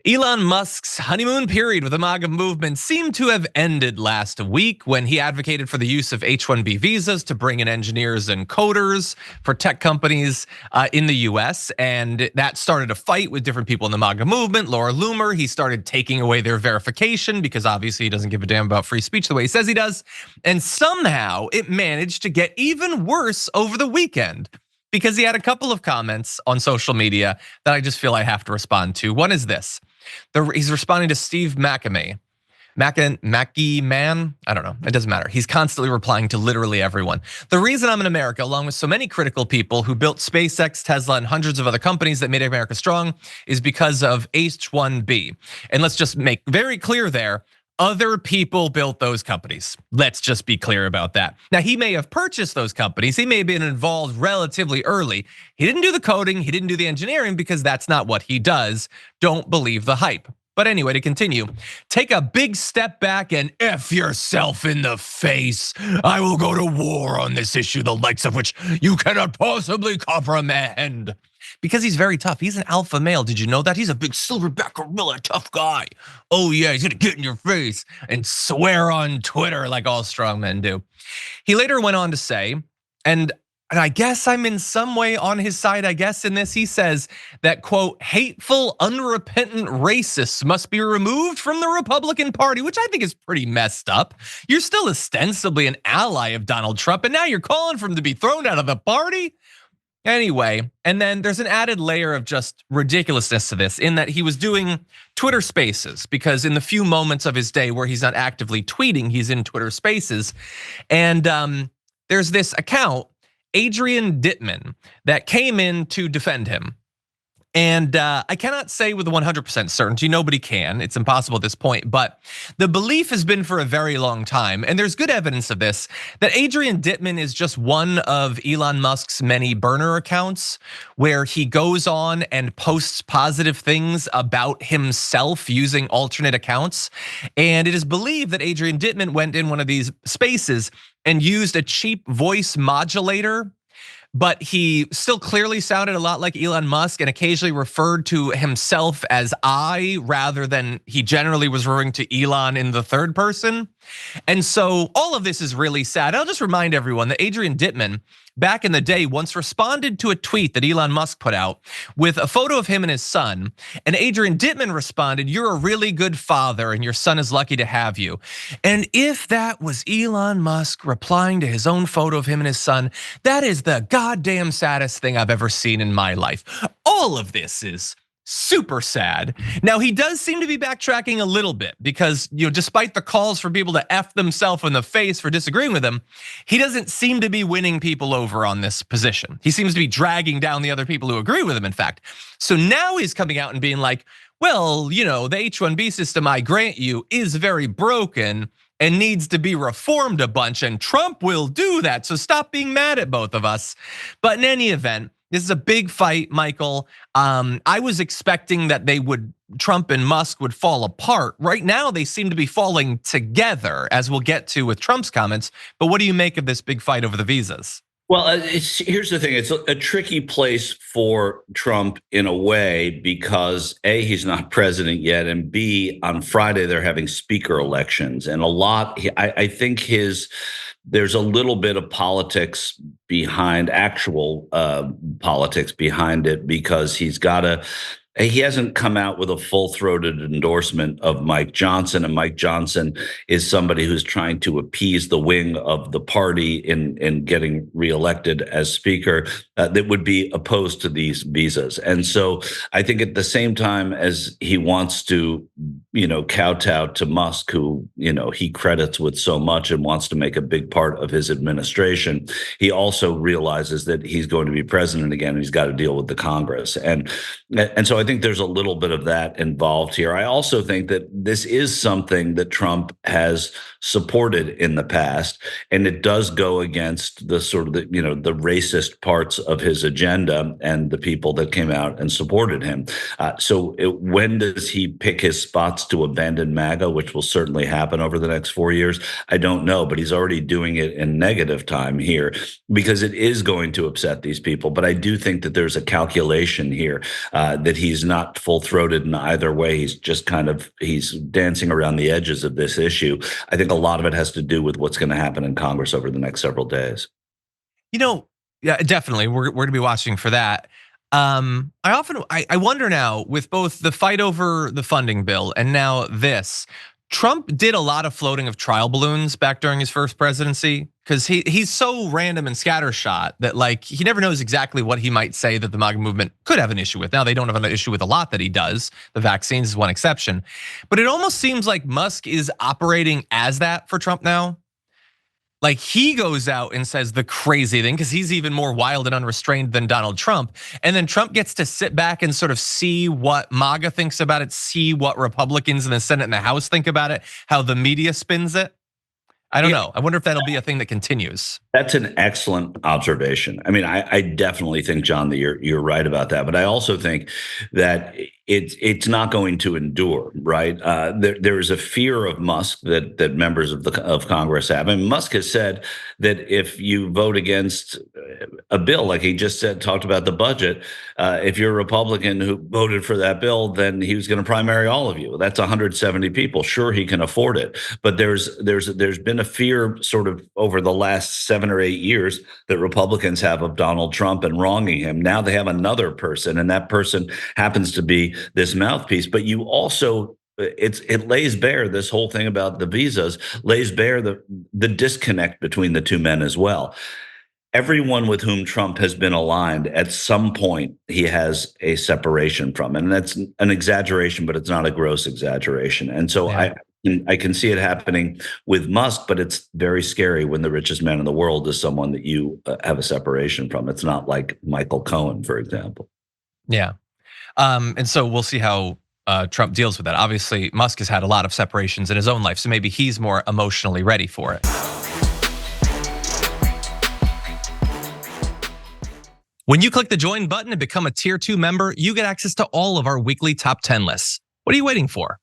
Elon Musk's honeymoon period with the MAGA movement seemed to have ended last week when he advocated for the use of H-1B visas to bring in engineers and coders for tech companies in the US. And that started a fight with different people in the MAGA movement. Laura Loomer, he started taking away their verification because obviously he doesn't give a damn about free speech the way he says he does. And somehow it managed to get even worse over the weekend, because he had a couple of comments on social media that I just feel I have to respond to. One is this. He's responding to Steve Mackie Man. I don't know, it doesn't matter. He's constantly replying to literally everyone. The reason I'm in America, along with so many critical people who built SpaceX, Tesla, and hundreds of other companies that made America strong, is because of H-1B. And let's just make very clear there, other people built those companies. Let's just be clear about that. Now, he may have purchased those companies. He may have been involved relatively early. He didn't do the coding. He didn't do the engineering because that's not what he does. Don't believe the hype. But anyway, to continue, take a big step back and F yourself in the face. I will go to war on this issue, the likes of which you cannot possibly comprehend. Because he's very tough. He's an alpha male. Did you know that? He's a big silverback gorilla, tough guy. Oh yeah, he's gonna get in your face and swear on Twitter like all strong men do. He later went on to say, and I guess I'm in some way on his side, I guess in this, he says that, quote, hateful, unrepentant racists must be removed from the Republican Party, which I think is pretty messed up. You're still ostensibly an ally of Donald Trump, and now you're calling for him to be thrown out of the party? Anyway, and then there's an added layer of just ridiculousness to this in that he was doing Twitter Spaces, because in the few moments of his day where he's not actively tweeting, he's in Twitter Spaces. And there's this account, Adrian Dittman, that came in to defend him. And I cannot say with 100% certainty, nobody can, it's impossible at this point, but the belief has been for a very long time, and there's good evidence of this, that Adrian Dittman is just one of Elon Musk's many burner accounts where he goes on and posts positive things about himself using alternate accounts. And it is believed that Adrian Dittman went in one of these spaces and used a cheap voice modulator, but he still clearly sounded a lot like Elon Musk and occasionally referred to himself as I rather than he generally was referring to Elon in the third person. And so all of this is really sad. I'll just remind everyone that Adrian Dittman back in the day once responded to a tweet that Elon Musk put out with a photo of him and his son. And Adrian Dittman responded, "You're a really good father and your son is lucky to have you." And if that was Elon Musk replying to his own photo of him and his son, that is the goddamn saddest thing I've ever seen in my life. All of this is super sad. Now, he does seem to be backtracking a little bit because, despite the calls for people to F themselves in the face for disagreeing with him, he doesn't seem to be winning people over on this position. He seems to be dragging down the other people who agree with him, in fact. So now he's coming out and being like, well, the H-1B system, I grant you, is very broken and needs to be reformed a bunch, and Trump will do that. So stop being mad at both of us. But in any event, this is a big fight, Michael. I was expecting that Trump and Musk would fall apart. Right now, they seem to be falling together, as we'll get to with Trump's comments. But what do you make of this big fight over the visas? Well, here's the thing. It's a tricky place for Trump in a way because A, he's not president yet, and B, on Friday, they're having speaker elections. And I think there's a little bit of politics behind actual politics behind it because he hasn't come out with a full-throated endorsement of Mike Johnson, and Mike Johnson is somebody who's trying to appease the wing of the party in getting reelected as speaker that would be opposed to these visas. And so I think at the same time as he wants to, kowtow to Musk, who, he credits with so much and wants to make a big part of his administration, he also realizes that he's going to be president again and he's got to deal with the Congress. And so I think there's a little bit of that involved here. I also think that this is something that Trump has supported in the past, and it does go against the sort of the racist parts of his agenda and the people that came out and supported him. When does he pick his spots to abandon MAGA, which will certainly happen over the next 4 years? I don't know, but he's already doing it in negative time here because it is going to upset these people. But I do think that there's a calculation here that he he's not full-throated in either way. He's just he's dancing around the edges of this issue. I think a lot of it has to do with what's going to happen in Congress over the next several days. Yeah, definitely. We're going to be watching for that. I wonder now, with both the fight over the funding bill and now this, Trump did a lot of floating of trial balloons back during his first presidency, because he's so random and scattershot that like he never knows exactly what he might say that the MAGA movement could have an issue with. Now they don't have an issue with a lot that he does. The vaccines is one exception, but it almost seems like Musk is operating as that for Trump now. Like he goes out and says the crazy thing because he's even more wild and unrestrained than Donald Trump. And then Trump gets to sit back and sort of see what MAGA thinks about it, see what Republicans in the Senate and the House think about it, how the media spins it. I don't know. I wonder if that'll be a thing that continues. That's an excellent observation. I mean, I definitely think, John, that you're right about that. But I also think that it's not going to endure, right? There is a fear of Musk that members of Congress have. And Musk has said that if you vote against a bill, like he just talked about the budget, if you're a Republican who voted for that bill, then he was going to primary all of you. That's 170 people. Sure, he can afford it, but there's been a fear sort of over the last 7 or 8 years that Republicans have of Donald Trump and wronging him. Now they have another person, and that person happens to be this mouthpiece. But you also, it lays bare, this whole thing about the visas lays bare the disconnect between the two men as well. Everyone with whom Trump has been aligned, at some point he has a separation from, and that's an exaggeration, but it's not a gross exaggeration. And so yeah. I can see it happening with Musk, but it's very scary when the richest man in the world is someone that you have a separation from. It's not like Michael Cohen, for example. Yeah, and so we'll see how Trump deals with that. Obviously, Musk has had a lot of separations in his own life, so maybe he's more emotionally ready for it. When you click the join button and become a tier 2 member, you get access to all of our weekly top 10 lists. What are you waiting for?